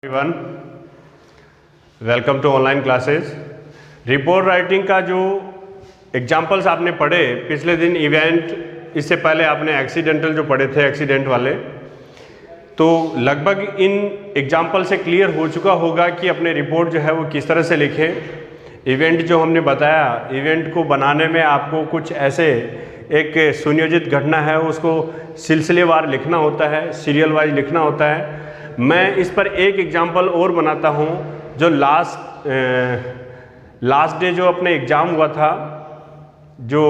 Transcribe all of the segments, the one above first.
Everyone, welcome to online classes. Report writing का जो examples आपने पढ़े पिछले दिन इवेंट, इससे पहले आपने एक्सीडेंटल जो पढ़े थे, एक्सीडेंट वाले, तो लगभग इन एग्जाम्पल से क्लियर हो चुका होगा कि अपने रिपोर्ट जो है वो किस तरह से लिखें। इवेंट जो हमने बताया, इवेंट को बनाने में आपको कुछ ऐसे एक सुनियोजित घटना है उसको सिलसिलेवार लिखना होता है, सीरियल वाइज लिखना होता है। मैं इस पर एक एग्जाम्पल और बनाता हूँ। जो लास्ट डे जो अपने एग्ज़ाम हुआ था, जो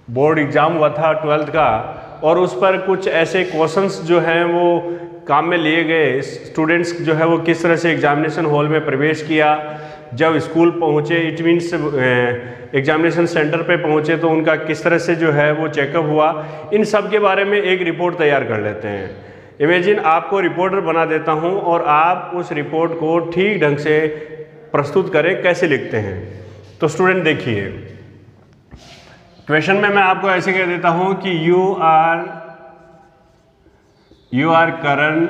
बोर्ड एग्ज़ाम हुआ था 12th का, और उस पर कुछ ऐसे क्वेश्चंस जो हैं वो काम में लिए गए। स्टूडेंट्स जो है वो किस तरह से एग्जामिनेशन हॉल में प्रवेश किया, जब स्कूल पहुँचे, इट मीन्स एग्जामिनेशन सेंटर पे पहुँचे तो उनका किस तरह से जो है वो चेकअप हुआ। इन सब के बारे में एक रिपोर्ट तैयार कर लेते हैं। इमेजिन आपको रिपोर्टर बना देता हूं और आप उस रिपोर्ट को ठीक ढंग से प्रस्तुत करें, कैसे लिखते हैं। तो स्टूडेंट देखिए, क्वेश्चन में मैं आपको ऐसे कह देता हूं कि you are Karan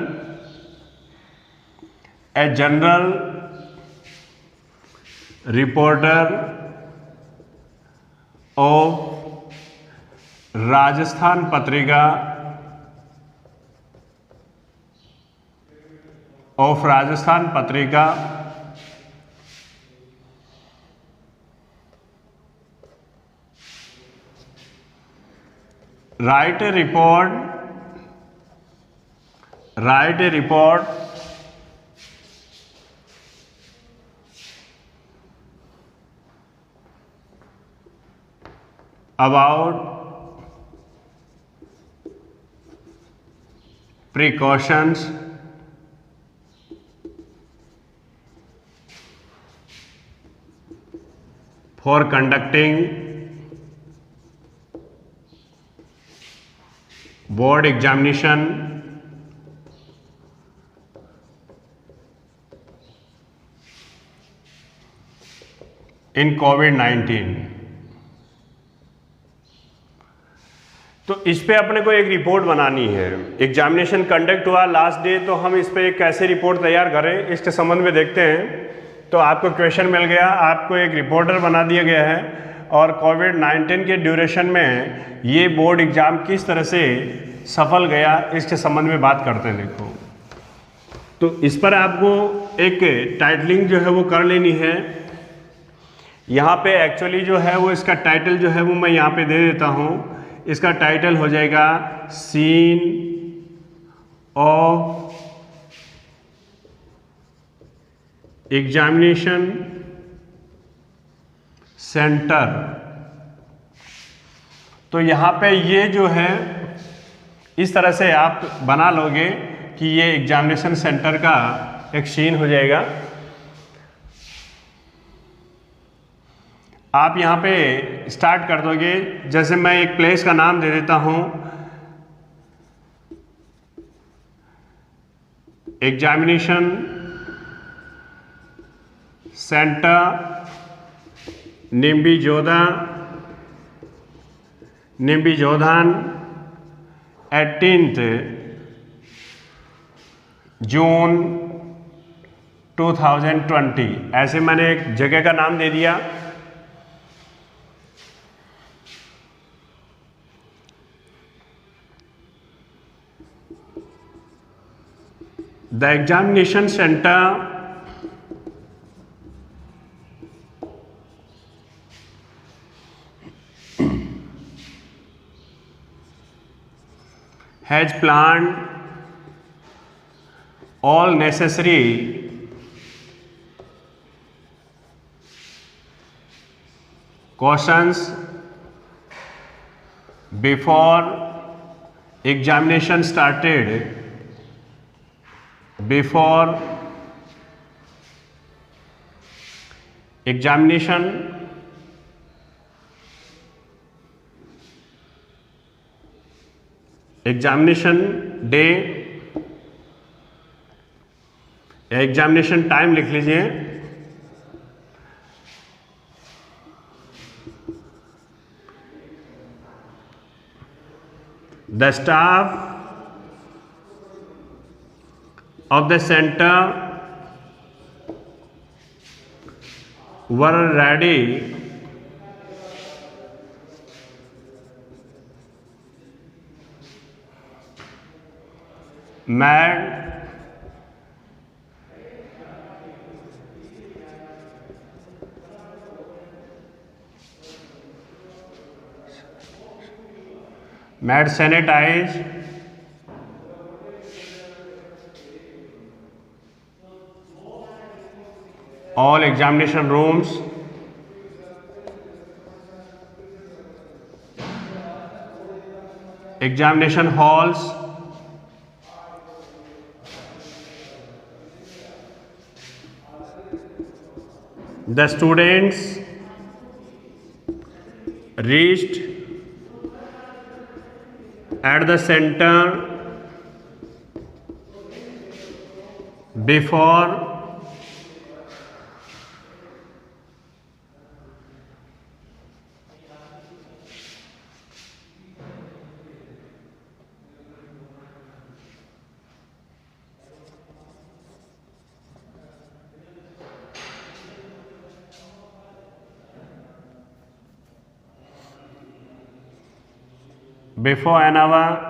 a general reporter of Rajasthan Patrika write a report about precautions for conducting board examination in COVID-19। तो इस पे अपने को एक रिपोर्ट बनानी है। एग्जामिनेशन कंडक्ट हुआ लास्ट डे, तो हम इस पे एक कैसे रिपोर्ट तैयार करें इसके संबंध में देखते हैं। तो आपको क्वेश्चन मिल गया, आपको एक रिपोर्टर बना दिया गया है और कोविड-19 के ड्यूरेशन में ये बोर्ड एग्ज़ाम किस तरह से सफल गया, इसके संबंध में बात करते हैं। देखो, तो इस पर आपको एक टाइटलिंग जो है वो कर लेनी है। यहाँ पे एक्चुअली जो है वो इसका टाइटल जो है वो मैं यहाँ पे दे देता हूँ। इसका टाइटल हो जाएगा सीन ऑफ एग्जामिनेशन सेंटर। तो यहाँ पे ये जो है इस तरह से आप बना लोगे कि ये एग्जामिनेशन सेंटर का एक सीन हो जाएगा। आप यहाँ पे स्टार्ट कर दोगे। जैसे मैं एक प्लेस का नाम दे देता हूँ, एग्जामिनेशन सेंटर निम्बी जोधान 18 जून 2020। ऐसे मैंने एक जगह का नाम दे दिया। The examination center has planned all necessary cautions before examination started, before examination day या एग्जामिनेशन टाइम लिख लीजिए। The staff of the center were ready made sanitize all examination rooms examination halls the students reached at the center before an hour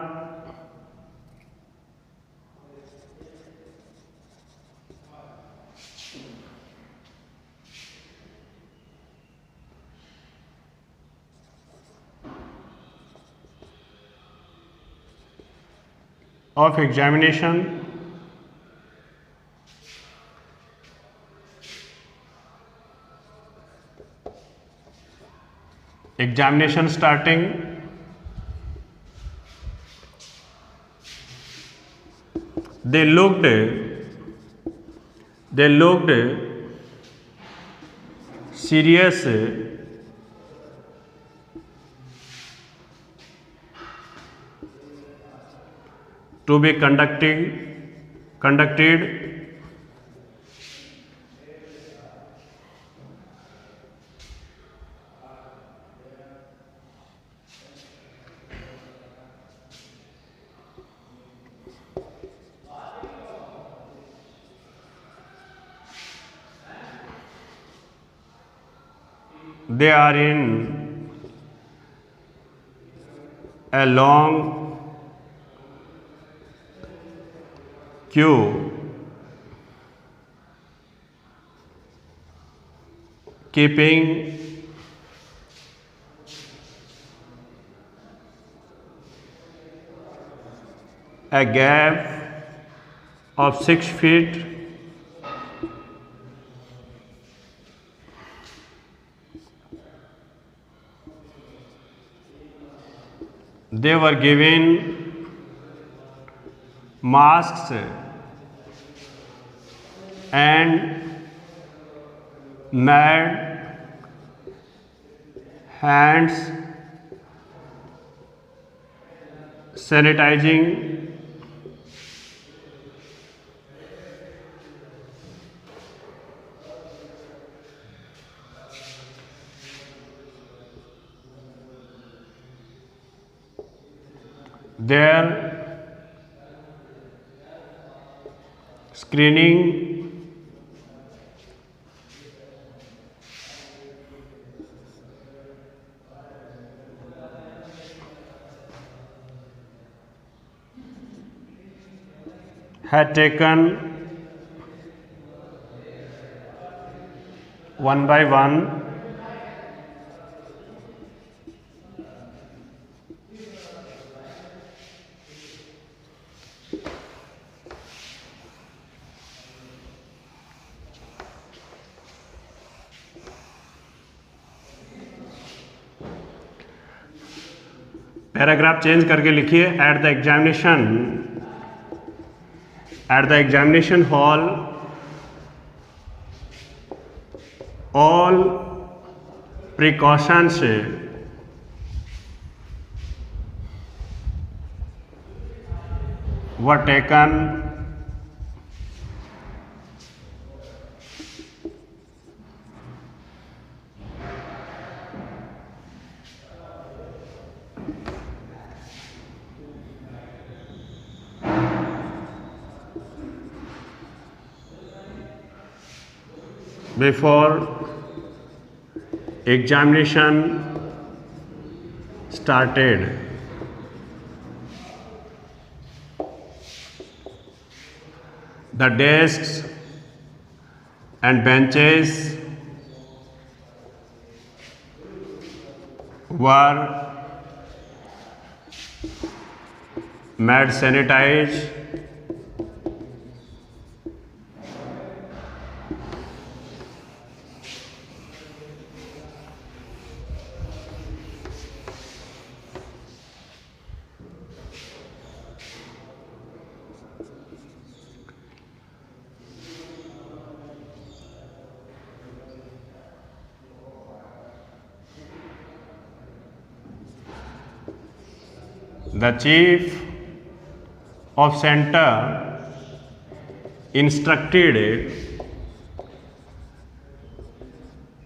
of examination starting they looked serious to be conducted they are in a long queue keeping a gap of 6 feet they were given masks and made hands sanitizing their screening had taken one by one paragraph change करके लिखिए at the examination hall all precautions were taken before examination started. The desks and benches were made sanitized. The chief of center instructed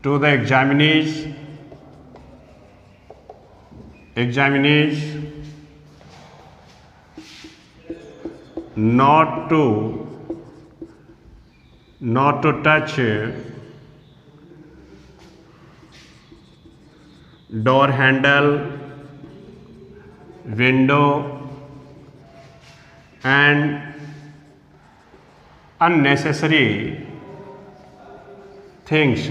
to the examinees not to touch door handle, window and unnecessary things.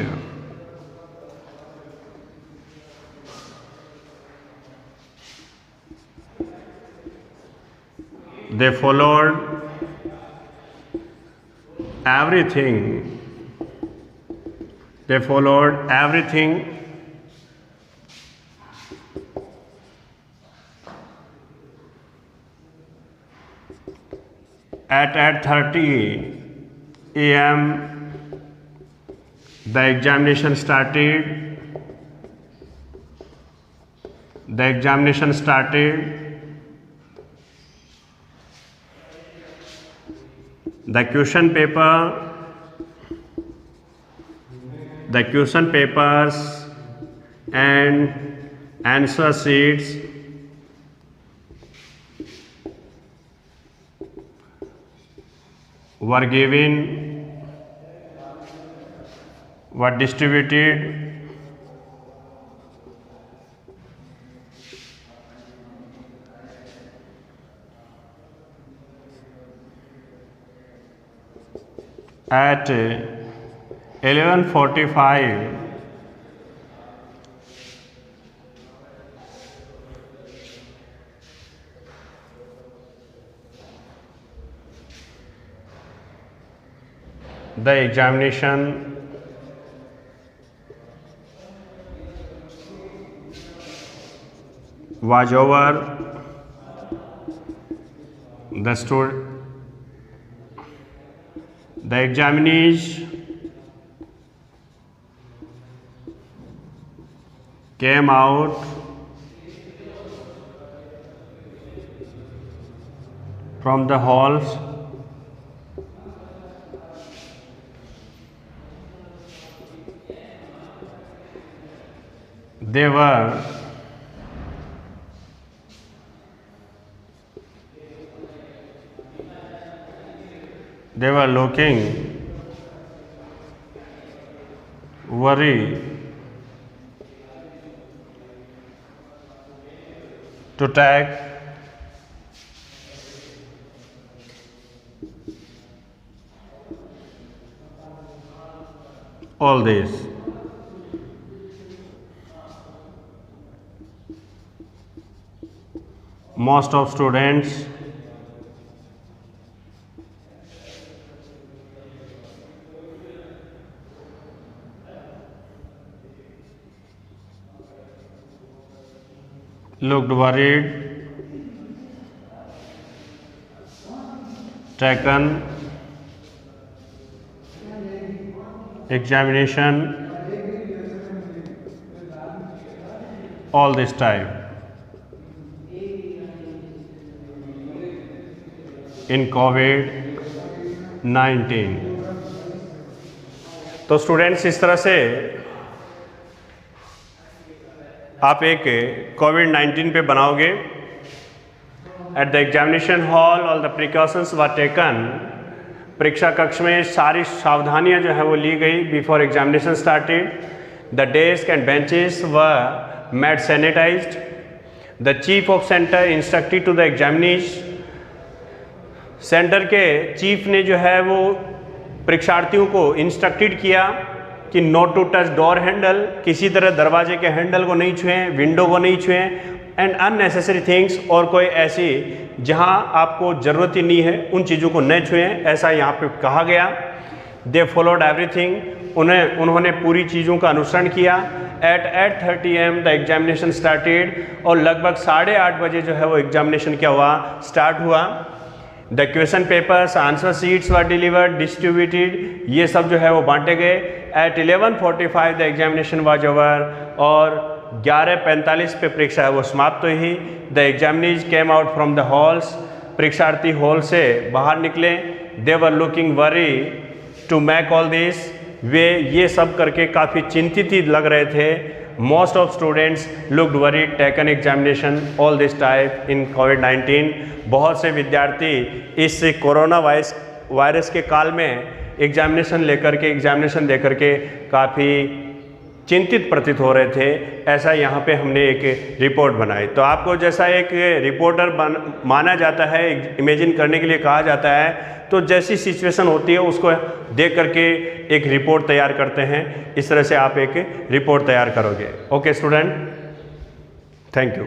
They followed everything. They followed everything at 8:30 a.m. the examination started. The question papers and answer sheets were distributed. At 11:45 the examination was over. The examinees came out from the halls. They were looking worried to take all this. Most of students looked worried, taken examination all this time in COVID-19। तो students इस तरह से आप एक कोविड-19 पे बनाओगे। At the examination hall all the precautions were taken परीक्षा कक्ष में सारी सावधानियां जो है वो ली गई before examination started. The desk and benches were made sanitized. The chief of centre instructed to the examinees. Centre के चीफ ने जो है वो परीक्षार्थियों को इंस्ट्रक्टेड किया कि not to touch door handle, किसी तरह दरवाजे के हैंडल को नहीं छुएं, विंडो को नहीं छुएं, एंड अननेसेसरी थिंग्स, और कोई ऐसी जहां आपको ज़रूरत ही नहीं है उन चीज़ों को न छुएं, ऐसा यहाँ पे कहा गया। दे फॉलोड एवरीथिंग, उन्होंने पूरी चीज़ों का अनुसरण किया। At 8:30 AM the examination started, और लगभग 8:30 बजे जो है वो एग्जामिनेशन क्या हुआ, स्टार्ट हुआ। The question papers, answer sheets were delivered, distributed, ये सब जो है वो बांटे गए। At 11:45 the examination was over, और 11:45 पे परीक्षा है वो समाप्त हुई। The examinees came out from the halls, परीक्षार्थी हॉल से बाहर निकले। They were looking worry to make all this, वे ये सब करके काफ़ी चिंतित ही लग रहे थे। Most of students looked worried taken examination all this time in कोविड-19, बहुत से विद्यार्थी इस कोरोना वायरस के काल में एग्जामिनेशन दे करके काफ़ी चिंतित प्रतीत हो रहे थे। ऐसा यहाँ पे हमने एक रिपोर्ट बनाई। तो आपको जैसा एक रिपोर्टर माना जाता है, इमेजिन करने के लिए कहा जाता है, तो जैसी सिचुएशन होती है उसको देख करके एक रिपोर्ट तैयार करते हैं। इस तरह से आप एक रिपोर्ट तैयार करोगे। Okay student, thank you.